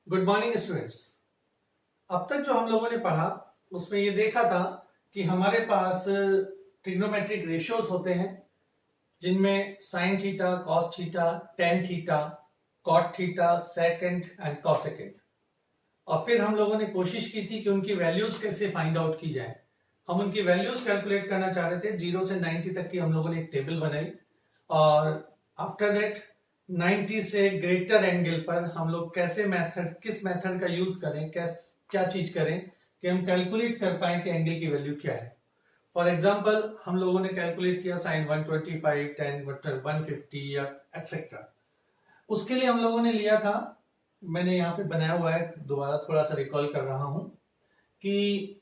Good morning students. अब तक जो हम लोगों ने पढ़ा उसमें ये देखा था कि हमारे पास ट्रिग्नोमेट्रिक रेशियोज होते हैं जिनमें sine theta, cos theta, tan theta, cot theta, secant and cosecant. और फिर हम लोगों ने कोशिश की थी कि उनकी वैल्यूज कैसे फाइंड आउट की जाए। हम उनकी वैल्यूज कैलकुलेट करना चाह रहे थे। 0 से 90 तक की हम लोगों ने एक टेबल बनाई और आफ्टर दैट 90 से ग्रेटर एंगल पर हम लोग किस मेथड का यूज करें, क्या चीज करें कि हम कैलकुलेट कर पाए कि एंगल की वैल्यू क्या है। फॉर एग्जांपल हम लोगों ने कैलकुलेट किया साइन 125, टेन 150 या एक्सेट्रा। उसके लिए हम लोगों ने लिया था, मैंने यहाँ पे बनाया हुआ है, दोबारा थोड़ा सा रिकॉल कर रहा हूं कि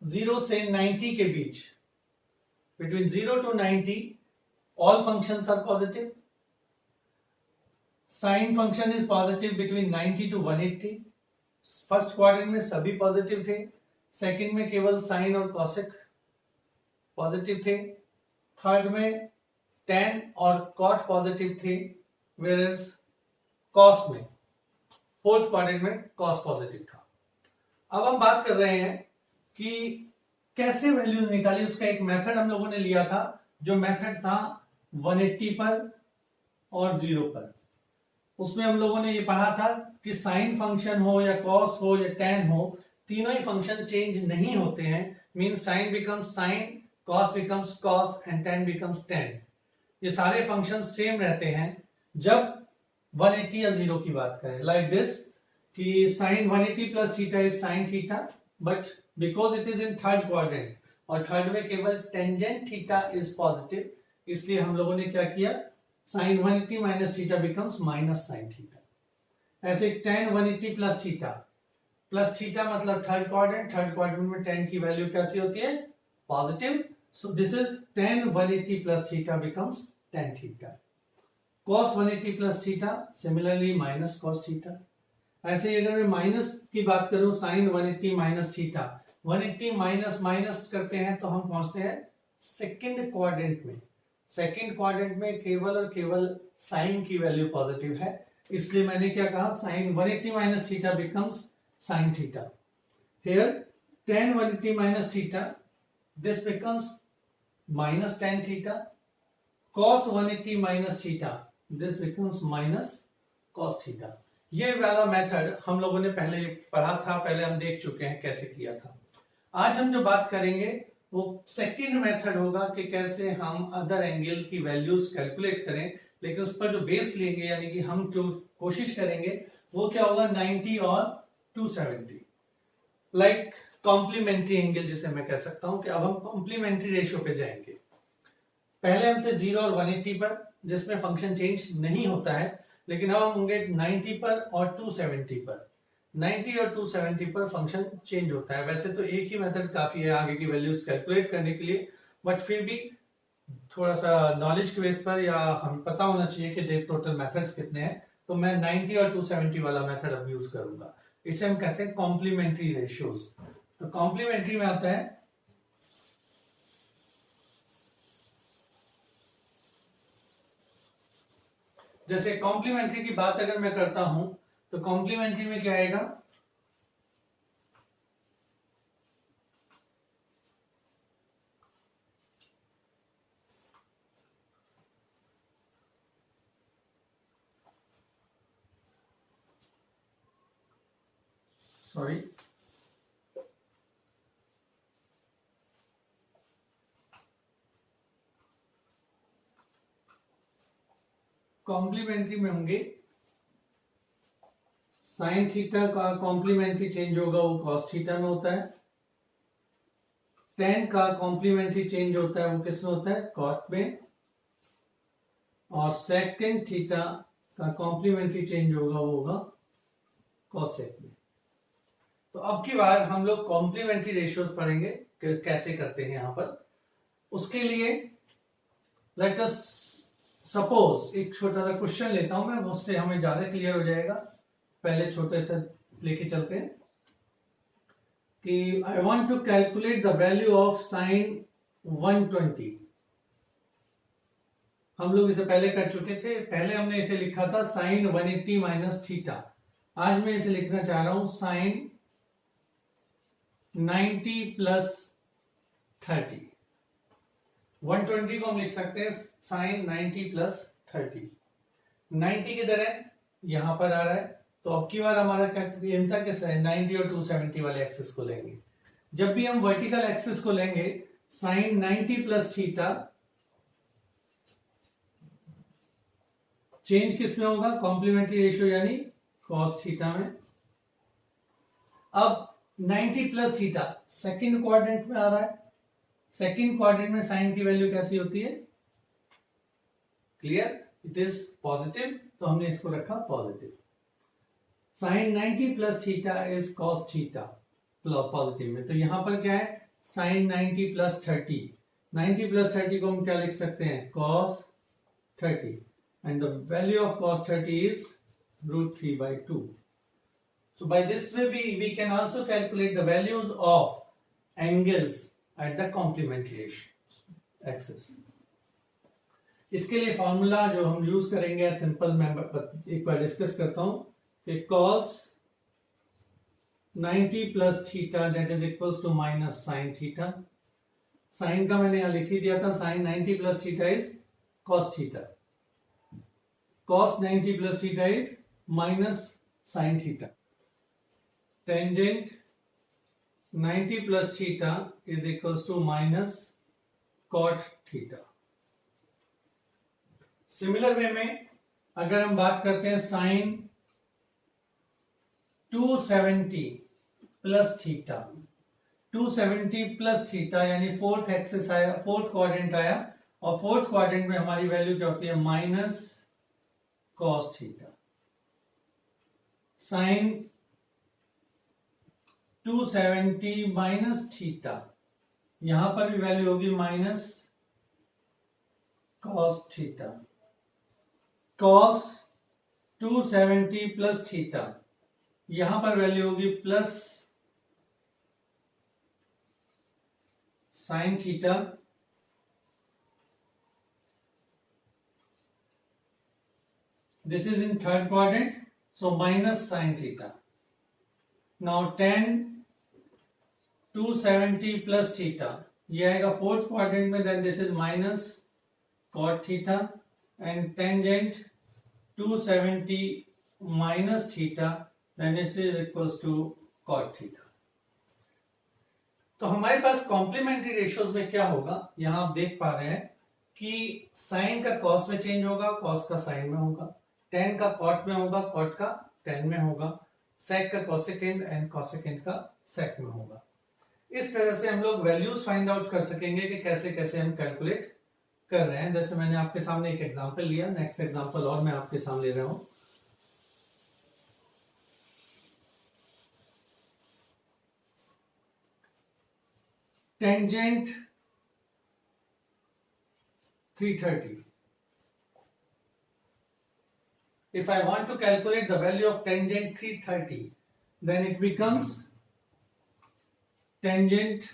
0 से 90 के बीच, between 0 to 90 all functions are positive. Sine function is positive between 90 to 180। First quadrant में सभी पॉजिटिव थे, सेकंड में केवल साइन और कॉसेक पॉजिटिव थे, थर्ड में टेन और कॉट पॉजिटिव थे, वेयरएज कॉस में फोर्थ क्वाड्रेंट में कॉस पॉजिटिव था। अब हम बात कर रहे हैं कि कैसे वैल्यूज निकाली। उसका एक मेथड हम लोगों ने लिया था, जो मेथड था 180 पर और 0 पर। उसमें हम लोगों ने ये पढ़ा था कि साइन फंक्शन हो या कॉस हो या टेन हो, तीनों ही फंक्शन चेंज नहीं होते हैं। Mean sine becomes sine, cos becomes cos and tan becomes tan. ये सारे फंक्शन सेम रहते हैं जब 180 या 0 की बात करें। लाइक दिस कि sine 180 plus theta is sine theta, but because it is in third quadrant और थर्ड में केवल टेंजेंट थीटा इज पॉजिटिव, इसलिए हम लोगों ने क्या किया, sine 180 minus theta becomes minus sine theta. ऐसे टेन 180 प्लस थीटा मतलब थर्ड क्वाड्रेंट में टेन की वैल्यू कैसी होती है, positive. So this is tan 180 plus theta becomes tan theta. cos 180 plus theta similarly minus cos theta. ऐसे ही अगर मैं माइनस की बात करूं, sine 180 minus theta, 180 minus minus करते हैं तो हम पहुंचते हैं सेकंड क्वाड्रेंट में। सेकंड क्वाड्रेंट में केवल और केवल साइन की वैल्यू पॉजिटिव है, इसलिए मैंने क्या कहा, sine 180 minus theta becomes sine theta. Here tan 180 minus theta, this becomes minus tan theta. cos 180 minus theta, this becomes minus cos theta. ये वाला मेथड हम लोगों ने पहले पढ़ा था, पहले हम देख चुके हैं कैसे किया था। आज हम जो बात करेंगे वो सेकंड मेथड होगा कि कैसे हम अदर एंगल की वैल्यूज कैलकुलेट करें, लेकिन उस पर जो बेस लेंगे, यानी कि हम जो कोशिश करेंगे वो क्या होगा, 90 और 270। लाइक कॉम्प्लीमेंट्री एंगल जिसे मैं कह सकता हूं कि अब हम कॉम्प्लीमेंट्री रेशियो पे जाएंगे। पहले हम थे 0 और 180 पर जिसमें फंक्शन चेंज नहीं होता है, लेकिन अब हम होंगे 90 पर और 270 पर। 90 और 270 पर फंक्शन चेंज होता है। वैसे तो एक ही मेथड काफी है आगे की वैल्यूज कैलकुलेट करने के लिए, बट फिर भी थोड़ा सा नॉलेज के बेस पर या हमें पता होना चाहिए कि टोटल मेथड्स कितने हैं, तो मैं 90 और 270 वाला मेथड अब यूज करूंगा। इसे हम कहते हैं कॉम्प्लीमेंट्री रेशियोज। तो कॉम्प्लीमेंट्री में आता है जैसे कॉम्प्लीमेंट्री की बात अगर मैं करता हूं तो कॉम्प्लीमेंट्री में क्या आएगा, सॉरी कॉम्प्लीमेंट्री में होंगे साइन थीटा का कॉम्प्लीमेंट्री चेंज होगा वो कॉस थीटा में होता है, टेन का कॉम्प्लीमेंट्री चेंज होता है वो किस में होता है, कॉट में, और सेकेंड थीटा का कॉम्प्लीमेंट्री चेंज होगा वो होगा कॉसेक में। तो अब की बार हम लोग कॉम्प्लीमेंट्री रेशियोज पढ़ेंगे कि कैसे करते हैं यहां पर। उसके लिए लेट अस सपोज एक छोटा सा क्वेश्चन लेता हूं मैं, उससे हमें ज्यादा क्लियर हो जाएगा। पहले छोटे से लेके चलते हैं कि I want to calculate the value of sine 120। हम लोग इसे पहले कर चुके थे, पहले हमने इसे लिखा था साइन 180 माइनस थीटा। आज मैं इसे लिखना चाह रहा हूं साइन 90 प्लस 30। 120 को हम लिख सकते हैं साइन 90 प्लस 30। 90 किधर है, यहां पर आ रहा है, तो अब की बार हमारा क्या था कि 90 और 270 वाले एक्सिस को लेंगे। जब भी हम वर्टिकल एक्सिस को लेंगे साइन 90 प्लस थीटा चेंज किस में होगा, कॉम्प्लीमेंट्री रेशियो यानी कॉस थीटा में। अब 90 प्लस थीटा सेकंड क्वाड्रेंट में आ रहा है, सेकंड क्वाड्रेंट में साइन की वैल्यू कैसी होती है, क्लियर, इट इज पॉजिटिव, तो हमने इसको रखा positive. Sine 90 plus theta is cos theta positive में, तो यहां पर क्या है साइन 90 प्लस 30। 90 प्लस 30 को हम क्या लिख सकते हैं, cos 30, and the value of cos 30 is root 3 by 2. So by this way we can also calculate the values of angles at the complementary axis. इसके लिए फॉर्मूला जो हम यूज करेंगे सिंपल मैं एक बार डिस्कस करता हूं कि cos 90 plus theta that is equals to minus sine theta. Sine का मैंने यहां लिख ही दिया था, sine 90 plus theta is cos theta, cos 90 plus theta is minus sin theta. Tangent 90 plus theta is equals to minus cot theta. Similar way में अगर हम बात करते हैं sine 270 plus theta, 270 plus theta यानी फोर्थ एक्सिस आया, fourth quadrant आया, और फोर्थ क्वाड्रेंट में हमारी वैल्यू क्या होती है, minus cos theta. Sine 270 minus theta, यहां पर भी वैल्यू होगी minus cos theta. cos 270 plus theta, यहां पर वैल्यू होगी plus sine theta. This is in third quadrant, so minus sin theta. Now tan 270 plus theta, ये आएगा फोर्थ क्वाड्रेंट में, then this is minus cot theta, and tangent 270 minus theta, then this is equals to cot theta. तो हमारे पास complementary ratios में क्या होगा, यहां आप देख पा रहे हैं कि साइन का कॉस में चेंज होगा, कॉस का साइन में होगा, टेन का कॉट में होगा, कॉट का टेन में होगा, सेक का कोसेकेंड एंड कोसेकेंड का सेक में होगा। इस तरह से हम लोग वैल्यूज फाइंड आउट कर सकेंगे कि कैसे कैसे हम कैलकुलेट कर रहे हैं। जैसे मैंने आपके सामने एक एग्जांपल लिया, नेक्स्ट एग्जांपल और मैं आपके सामने ले रहा हूं। Tangent 330, if I want to calculate the value of tangent 330, then it becomes tangent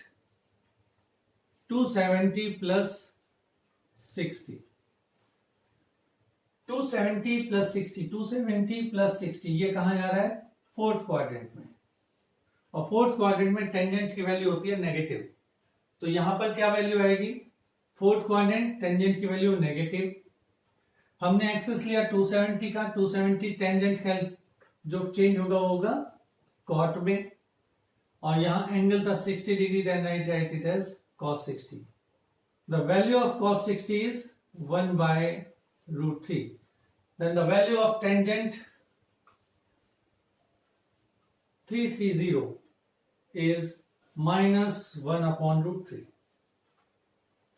270 plus 60. 270 plus 60, 270 plus 60 ये कहां जा रहा है, फोर्थ क्वाड्रेंट में, और फोर्थ क्वाड्रेंट में टेंजेंट की वैल्यू होती है नेगेटिव, तो यहां पर क्या वैल्यू आएगी, फोर्थ क्वाड्रेंट टेंजेंट की वैल्यू नेगेटिव। हमने एक्सिस लिया 270 का, 270 टेंजेंट का जो चेंज होगा वो होगा कॉट में, और यहां एंगल था 60 degree, then write write it as cos 60. The value of cos 60 is 1 by root 3. Then the value of tangent 330 is minus 1 upon root 3.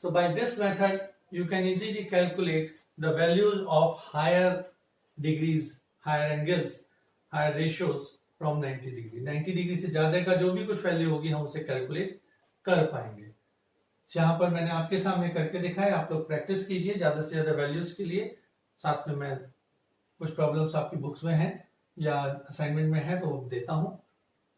So by this method you can easily calculate the values of higher degrees, higher angles, higher ratios from 90 degree. 90 degree से ज्यादा का जो भी कुछ value होगी हम उसे calculate कर पाएंगे। जहां पर मैंने आपके सामने करके दिखाया, आप लोग प्रैक्टिस कीजिए ज्यादा से ज्यादा वैल्यूज के लिए। साथ में मैं कुछ प्रॉब्लम्स आपकी बुक्स में हैं या असाइनमेंट में है तो देता हूं,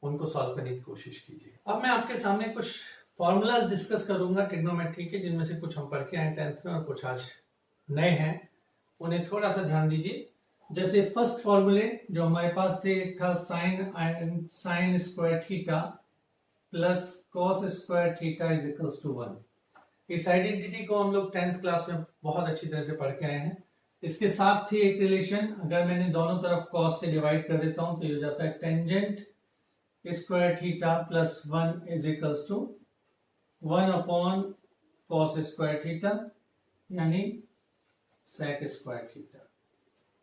उनको सॉल्व करने की कोशिश कीजिए। अब मैं आपके सामने कुछ फॉर्मूलाज डिस्कस करूंगा ट्रिग्नोमेट्री के, जिनमें से कुछ हम पढ़ के आए 10th में और कुछ आज नए हैं, उन्हें थोड़ा सा ध्यान दीजिए। जैसे फर्स्ट फॉर्मूले जो हमारे पास थे, एक था sine square theta plus cos square theta is equals to 1। इस आइडेंटिटी को हम लोग 10th क्लास में बहुत अच्छी तरह से पढ़ के आए हैं। इसके साथ थी एक रिलेशन, अगर मैंने दोनों तरफ कॉस से डिवाइड कर देता हूं तो ये हो जाता है tangent square theta plus 1 is equals to 1 upon cos square theta यानी सेक स्क्वायर थीटा।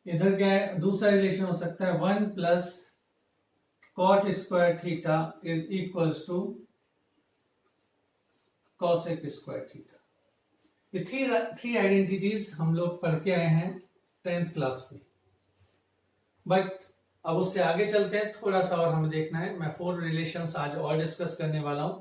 इधर क्या है, दूसरा रिलेशन हो सकता है 1 plus cot square theta is equals to cosec square theta. ये थ्री आइडेंटिटीज हम लोग पढ़ के आए हैं 10th क्लास में। बट अब उससे आगे चलते हैं, थोड़ा सा और हमें देखना है। मैं 4 रिलेशंस आज और डिस्कस करने वाला हूं।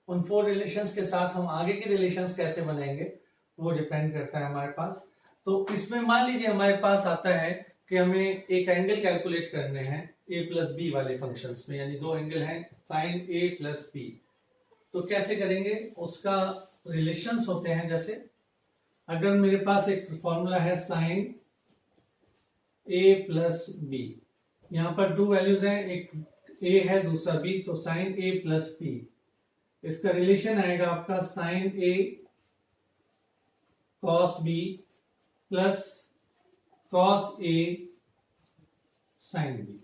उन 4 रिलेशंस के साथ हम आगे के रिलेशंस कैसे बनाएंगे वो डिपेंड करता है हमारे पास। तो इसमें मान लीजिए हमारे पास आता है कि हमें एक एंगल कैलकुलेट करने हैं a प्लस बी वाले फंक्शंस में, यानी 2 एंगल हैं साइन a प्लस बी। तो कैसे करेंगे, उसका रिलेशंस होते हैं, जैसे अगर मेरे पास एक फॉर्मूला है साइन a प्लस बी, यहां पर 2 वैल्यूज हैं, एक a है दूसरा b, तो साइन a प्लस b, इसका रिलेशन आएगा आपका sine a cos b plus cos a sine b।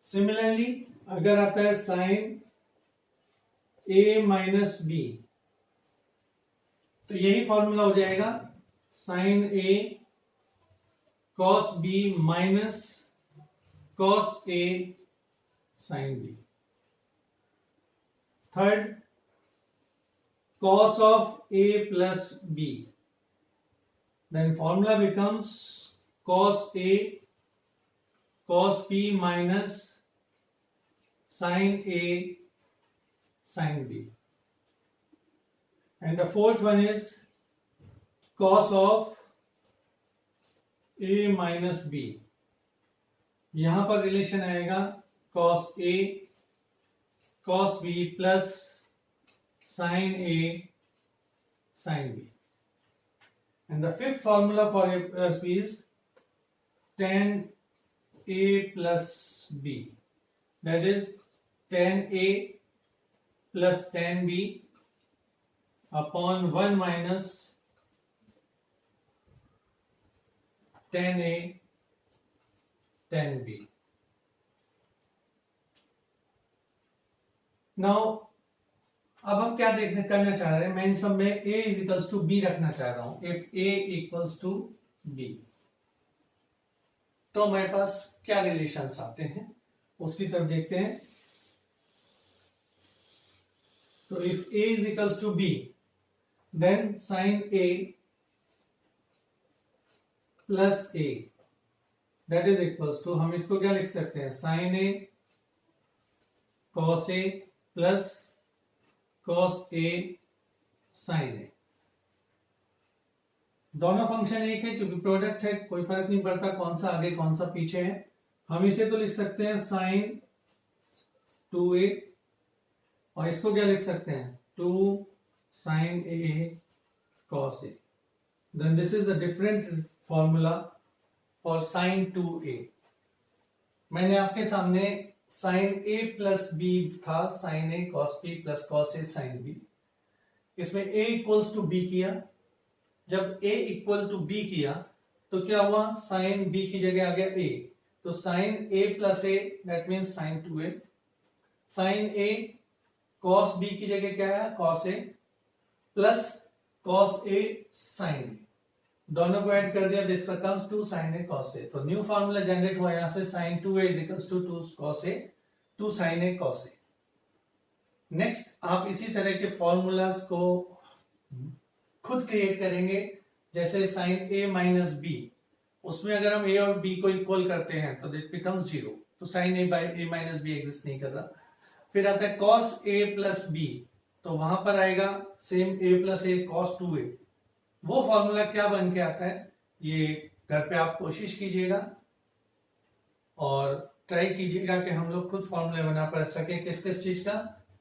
Similarly अगर आता है साइन a माइनस बी, तो यही फॉर्मूला हो जाएगा sine a cos b minus cos a sine b। Third, cos of a plus b, then formula becomes cos a cos b minus sin a sin b, and the fourth one is cos of a minus b, यहां पर relation आएगा cos a cos b plus sin a sin b, and the fifth formula for a plus b is tan a plus b, that is tan a plus tan b upon 1 minus tan a tan b. Now अब हम क्या करना चाह रहे हैं, मैं इन सब में a is equals to B रखना चाह रहा हूं। If a equals to b, तो हमारे पास क्या रिलेशंस आते हैं उसकी तरफ देखते हैं। तो if a is equals to b, then sine a plus a that is equals to, हम इसको क्या लिख सकते हैं, sine a cos a plus cos a sin a। दोनों फंक्शन एक है क्योंकि प्रोडक्ट है, कोई फर्क नहीं पड़ता कौन सा आगे कौन सा पीछे है। हम इसे तो लिख सकते हैं साइन 2a, और इसको क्या लिख सकते हैं 2 sin a cos a। Then this is the different formula for sine 2a। मैंने आपके सामने साइन a प्लस बी था, sine a cos b plus cos a sin b। इसमें a इक्वल्स टू b किया, जब a इक्वल टू b किया तो क्या हुआ, साइन b की जगह आ गया a, तो sine a plus a that means sine 2a। Sine a cos b की जगह क्या है cos a plus cos a sin a, दोनों को ऐड कर दिया, this becomes 2 sin a cos a। तो न्यू फार्मूला जनरेट हुआ यहां से sin 2a is equals to 2 cos a 2 sin a cos a। Next आप इसी तरह के फॉर्मूलाज को खुद क्रिएट करेंगे, जैसे sin a माइनस b, उसमें अगर हम a और b को इक्वल करते हैं तो दिस बिकम्स 0, तो sin a by a minus b exist नहीं कर रहा। फिर आता है cos a प्लस b, तो वहां पर आएगा same a plus a cos 2a। वो फॉर्मूला क्या बन के आता है, ये घर पे आप कोशिश कीजिएगा और ट्राई कीजिएगा कि हम लोग खुद फॉर्मूले बना पा सके, किस किस चीज का,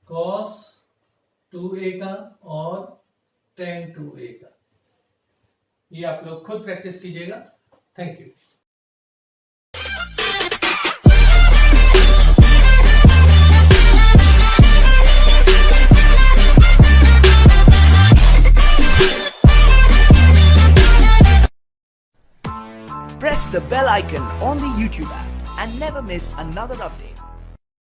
cos 2a का और tan 2a का। ये आप लोग खुद प्रैक्टिस कीजिएगा। Thank you. Press the bell icon on the YouTube app and never miss another update.